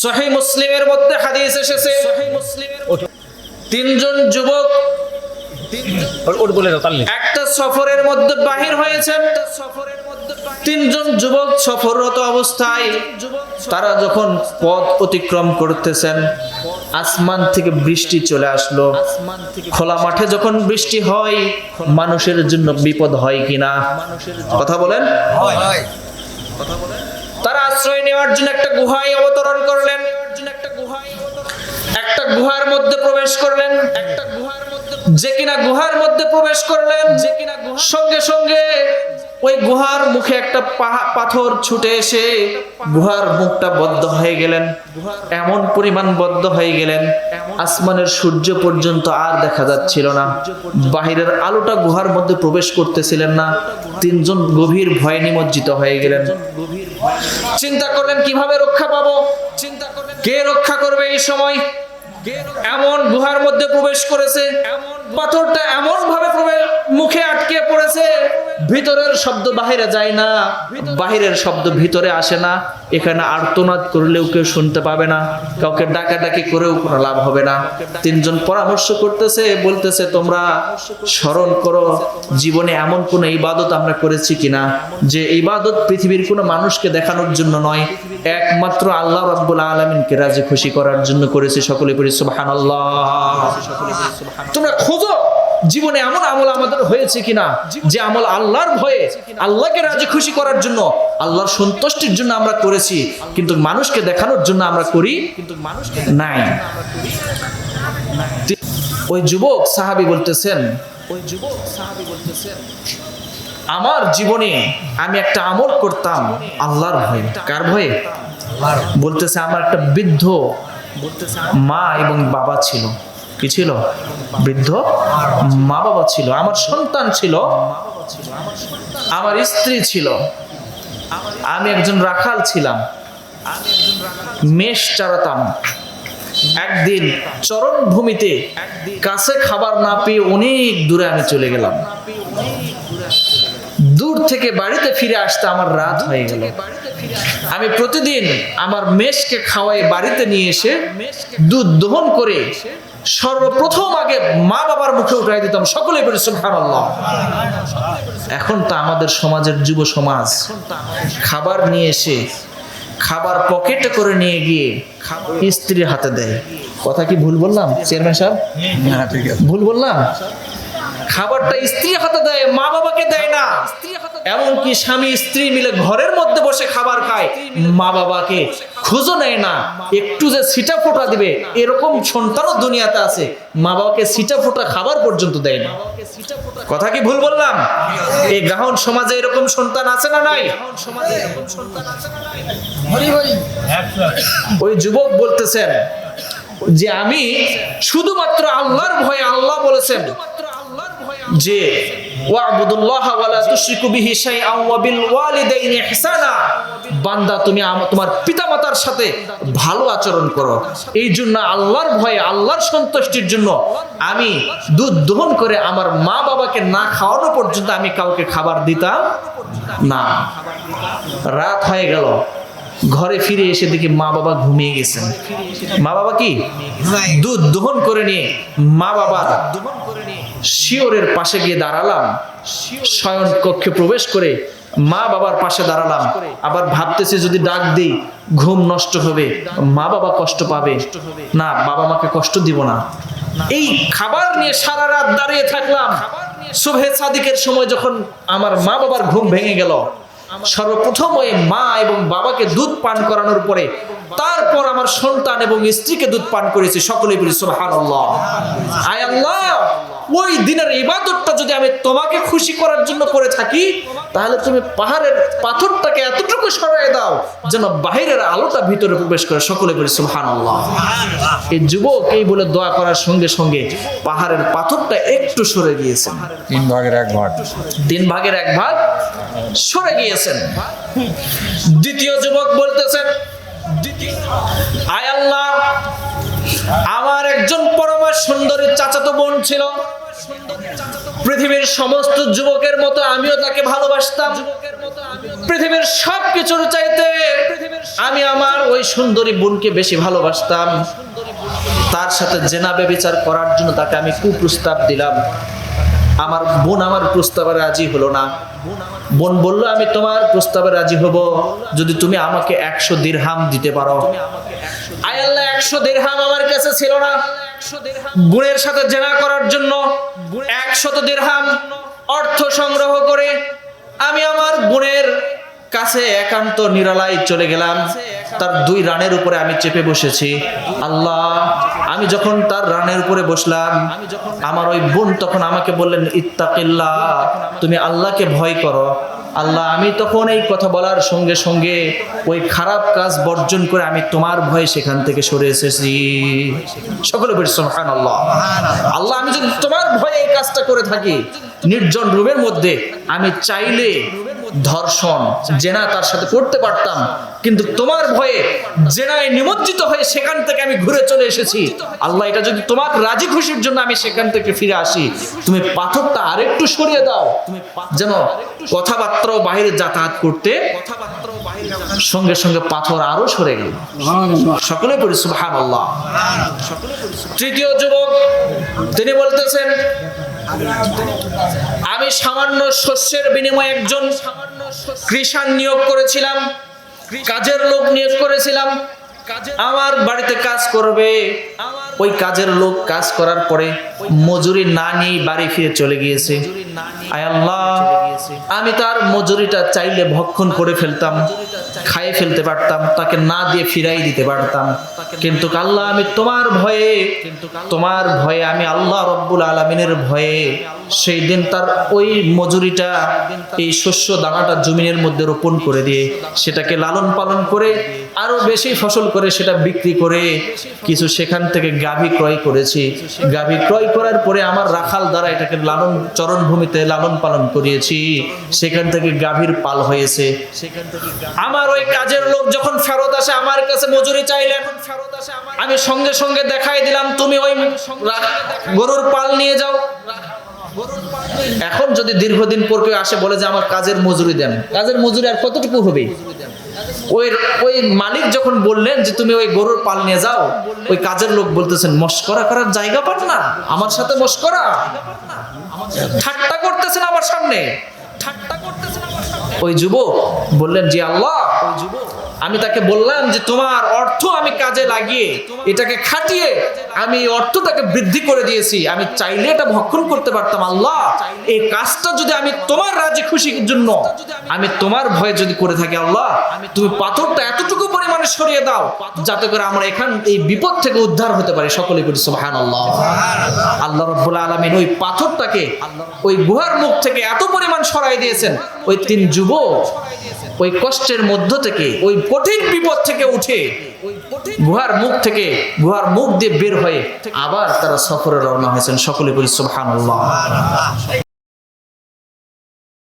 সহিহ মুসলিমের মধ্যে হাদিস এসেছে, তিনজন যুবক একটা সফরের মধ্যে বাহির হয়েছেন। তিনজন যুবক সফররত অবস্থায় তারা যখন পথ অতিক্রম করতেছেন, আসমান থেকে বৃষ্টি চলে আসলো। খোলা মাঠে যখন বৃষ্টি হয়, মানুষের জন্য বিপদ হয় কিনা? কথা বলেন। তারা আশ্রয় নেওয়ার জন্য একটা গুহায় অবতরণ করলেন, একটা গুহার মধ্যে প্রবেশ করলেন। যে কিনা গুহার মধ্যে প্রবেশ করলেন, সঙ্গে সঙ্গে ওই গুহার মুখে একটা পাথর ছুটে এসে গুহার মুখটা বদ্ধ হয়ে গেলেন। এমন পরিমাণ বদ্ধ হয়ে গেলেন, আসমানের সূর্য পর্যন্ত আর দেখা যাচ্ছিল না। বাহিরের আলোটা গুহার মধ্যে প্রবেশ করতেছিলেন না। তিনজন গভীর ভয়ে নিমজ্জিত হয়ে গেলেন। চিন্তা করলেন কিভাবে রক্ষা পাবো, কে রক্ষা করবে এই সময়? এমন গুহার মধ্যে প্রবেশ করেছে, পাথরটা এমন ভাবে মুখে আটকে পড়েছে, ভিতরের শব্দ বাহিরে যায় না, বাহিরের শব্দ ভিতরে আসে না। এখানে আর্তনাদ করলেও কেউ শুনতে পাবে না, কাউকে ডাকাডাকি করেও কোনো লাভ হবে না। তিনজন পরামর্শ করতেছে, বলতেছে তোমরা স্মরণ করো জীবনে এমন কোন ইবাদত আমরা করেছি কিনা যে ইবাদত পৃথিবীর কোনো মানুষকে দেখানোর জন্য নয়, একমাত্র আল্লাহ রাব্বুল আলামিনকে রাজি খুশি করার জন্য করেছি। সকলে পড়ি সুবহানাল্লাহ। তোমরা খোঁজো জীবনে এমন আমল আমাদের হয়েছে কিনা যে আমল আল্লাহর ভয়ে, আল্লাহকে রাজি খুশি করার জন্য, আল্লাহর সন্তুষ্টির জন্য আমরা করেছি, কিন্তু মানুষকে দেখানোর জন্য আমরা করি নাই। ওই যুবক সাহাবী বলতেছেন, আমার জীবনে আমি একটা আমল করতাম আল্লাহর ভয়ে। কার ভয়ে? বলতেছে আমার একটা বৃদ্ধ মা এবং বাবা ছিল। কি ছিল? বৃদ্ধ মা বাবা ছিল, আমার সন্তান ছিল, আমার স্ত্রী ছিল, আমি একজন রাখাল ছিলাম, মেষ চারাতাম। একদিন চরণভূমিতে কাছে খাবার না পেয়ে অনেক দূরে আমি চলে গেলাম। দূর থেকে বাড়িতে ফিরে আসতে আমার রাত হয়ে গেল। আমি প্রতিদিন আমার মেষকে খাওয়াই বাড়িতে নিয়ে এসে দুধ দহন করে সর্বপ্রথম আগে মা বাবার মুখে উঠাই দিতাম। সকলে বলি সুবহানাল্লাহ। এখন তো আমাদের সমাজের যুব সমাজ খাবার নিয়ে এসে খাবার পকেটে করে নিয়ে গিয়ে স্ত্রীর হাতে দেয়। কথা কি ভুল বললাম চেয়ারম্যান সাহেব? ভুল বললাম? খাবারটা স্ত্রীর হাতে দেয়, মা বাবাকে দেয় না। এমনকি স্বামী স্ত্রী মিলে ঘরের মধ্যে বসে খাবার খায়, মা বাবাকে খোঁজও নেয় না। একটু যে সিটা ফোঁটা দিবে এরকম সন্তানও দুনিয়াতে আছে, মা বাবাকে সিটা ফোঁটা খাবার পর্যন্ত দেয় না। কথা কি ভুল বললাম? এই গাহন সমাজে এরকম সন্তান আছে না নাই? ওই যুবক বলতেছেন যে আমি শুধুমাত্র আল্লাহর ভয়ে, আল্লাহ বলেছেন যে ওয়াবুদুল্লাহ ওয়ালা তুশরিকু বিহি শাইআন ওয়া বিল ওয়ালিদাইনি ইহসানা, বান্দা তুমি তোমার পিতামাতার সাথে ভালো আচরণ করো। এই জন্য আল্লাহর ভয়ে, আল্লাহর সন্তুষ্টির জন্য আমি দুধ দহন করে আমার মা বাবাকে না খাওয়ানো পর্যন্ত আমি কাউকে খাবার দিতাম না। রাত হয়ে গেল, ঘরে ফিরে এসে দেখি মা বাবা ঘুমিয়ে গেছেন। মা বাবা কি দুধ দহন করে নিয়ে মা বাবা শিওরের পাশে গিয়ে দাঁড়ালাম। শয়ন কক্ষে প্রবেশ করে মা বাবার পাশে দাঁড়ালাম। আবার ভাবতেছি যদি ডাক দিই ঘুম নষ্ট হবে, মা বাবা কষ্ট পাবে, না বাবা মাকে কষ্ট দিব না। এই খাবার নিয়ে সারা রাত দাঁড়িয়ে থাকলাম। সুবহে সাদিকের সময় যখন আমার মা বাবার ঘুম ভেঙে গেল, সর্বপ্রথম ওই মা এবং বাবাকে দুধ পান করানোর পরে তারপর আমার সন্তান এবং স্ত্রীকে দুধ পান করেছি। সকলেই বলি সুবহানাল্লাহ। আয় আল্লাহ, ওই দিনের ইবাদতটা যদি আমি তোমাকে খুশি করার জন্য করে থাকি, তাহলে তুমি পাহাড়ের পাথরটাকে এতটুকু সরায় দাও যেন বাহিরের আলোটা ভিতরে প্রবেশ করে। সকলে বলি সুবহানাল্লাহ। এই যুবক এই বলে দোয়া করার সঙ্গে সঙ্গে পাহাড়ের পাথরটা একটু সরে গিয়েছে। 3 ভাগের 1 ভাগ, 3 ভাগের 1 ভাগ সরে গিয়েছেন। দ্বিতীয় যুবক বলতেছেন, আয় আল্লাহ, আমার একজন পরমা সুন্দরী চাচাতো বোন ছিল। পৃথিবীর সমস্ত যুবকের মতো আমিও তাকে ভালোবাসতাম। পৃথিবীর সব কিছুর চাইতে আমি আমার ওই সুন্দরী বোনকে বেশি ভালোবাসতাম। তার সাথে জেনা ব্যভিচার করার জন্য তাকে আমি কুপ্রস্তাব দিলাম। আমার বোন আমার প্রস্তাবে রাজি হলো না। বোন বলল, আমি তোমার প্রস্তাবে রাজি হব যদি তুমি আমাকে 100 দিরহাম দিতে পারো। আয় আল্লাহ, 100 দিরহাম আমার কাছে ছিল না। বোনের সাথে জেনা করার জন্য 100 দিরহাম অর্থ সংগ্রহ করে আমি আমার বোনের কাছে একান্ত নিরালায় চলে গেলাম। তার 2 রানের উপরে আমি চেপে বসেছি। আল্লাহ, আমি যখন তার রানের উপরে বসলাম, আমার ওই বোন তখন আমাকে বললেন, ইত্তাকিল্লাহ, তুমি আল্লাহকে ভয় করো। আল্লাহ, আমি তখন এই কথা বলার সঙ্গে সঙ্গে ওই খারাপ কাজ বর্জন করে আমি তোমার ভয়ে সেখান থেকে সরে এসেছি। সকলে বলি সুবহানাল্লাহ। আল্লাহ, আমি যদি তোমার ভয়ে এই কাজটা করে থাকি, নির্জন রুমের মধ্যে আমি চাইলে ধর্ষণ জেনা তার সাথে করতে পারতাম, কিন্তু তোমার ভয়ে জেনায় নিমজ্জিত হয়ে সেখান থেকে আমি ঘুরে চলে এসেছি। আল্লাহ, এটা যদি তোমার রাজি খুশির জন্য আমি সেখান থেকে ফিরে আসি, তুমি পাথরটা আরেকটু সরিয়ে দাও, যেন কথাবার্তাও বাইরে যাতায়াত করতে সঙ্গে সঙ্গে পাথর আরো সরে গেল। সকলে পড়ি সুবহানাল্লাহ। তৃতীয় যুবক তিনি বলতেছেন, আমি সামান্য শস্যের বিনিময়ে একজন কৃষক নিয়োগ করেছিলাম, কাজের লোক নিয়োগ করেছিলাম, আমার বাড়িতে কাজ করবে। ওই কাজের লোক কাজ করার পরে মজুরি না নিয়ে বাড়ি ফিরে চলে গিয়েছে। আয় আল্লাহ, আমি তার মজুরিটা চাইলে ভক্ষণ করে ফেলতাম, খাইয়ে ফেলতে পারতাম, তাকে না দিয়ে ফিরাই দিতে পারতাম, কিন্তু আল্লাহ, আমি তোমার ভয়ে আমি আল্লাহ রব্বুল আলামিনের ভয়ে সেই দিন তার ওই মজুরিটা, এই শস্য দানাটা জমিনের মধ্যে রোপণ করে দিয়ে সেটাকে লালন পালন করে আরো বেশি ফসল করে সেটা বিক্রি করে কিছু সেখান থেকে গাভী ক্রয় করেছি। গাভী ক্রয় করার পরে আমার রাখাল দ্বারা এটাকে চরণ ভূমিতে লালন পালন করিয়েছি, সেখান থেকে গাভীর পাল হয়েছে। আমার ওই কাজের লোক যখন ফেরত আসে আমার কাছে মজুরি চাইলেন, আমি সঙ্গে সঙ্গে দেখাই দিলাম, তুমি ওই গরুর পাল নিয়ে যাও। এখন যদি দীর্ঘদিন পর কেউ আসে বলে যে আমার কাজের মজুরি দেন, কাজের মজুরি আর কতটুকু হবে? ওই মালিক যখন বললেন যে তুমি ওই গরুর পাল নিয়ে যাও, ওই কাজের লোক বলতেছেন, মস্করা করার জায়গা পান না, আমার সাথে মস্করা, ঠাট্টা করতেছেন আমার সামনে। ওই যুবক বললেন, জি আল্লাহ, আমি তাকে বললাম যে তোমার অর্থ আমি কাজে লাগিয়ে এটাকে খাটিয়ে আমি অর্থটাকে বৃদ্ধি করে দিয়েছি, আমি চাইলে এটা ভক্ষণ করতে পারতাম। আল্লাহ, এই কাজটা যদি আমি তোমার রাজি খুশির জন্য আমি তোমার ভয়ে যদি করে থাকি, আল্লাহ, তুমি পাথরটা এতটুকু পরিমাণে সরিয়ে দাও যাতে করে আমরা এই বিপদ থেকে উদ্ধার হতে পারি। সকলে করি সুবহানাল্লাহ। আল্লাহ রাব্বুল আলামিন ওই পাথরটাকে ওই গুহার মুখ থেকে এত পরিমাণ সরাই দিয়েছেন, ওই 3 যুবক ওই কষ্টের মধ্য থেকে, ওই কঠিন বিপদ থেকে উঠে গুহার মুখ দিয়ে বের হয়ে আবার তারা সফরে রওনা হয়েছেন। সকলে বলি সুবহানাল্লাহ।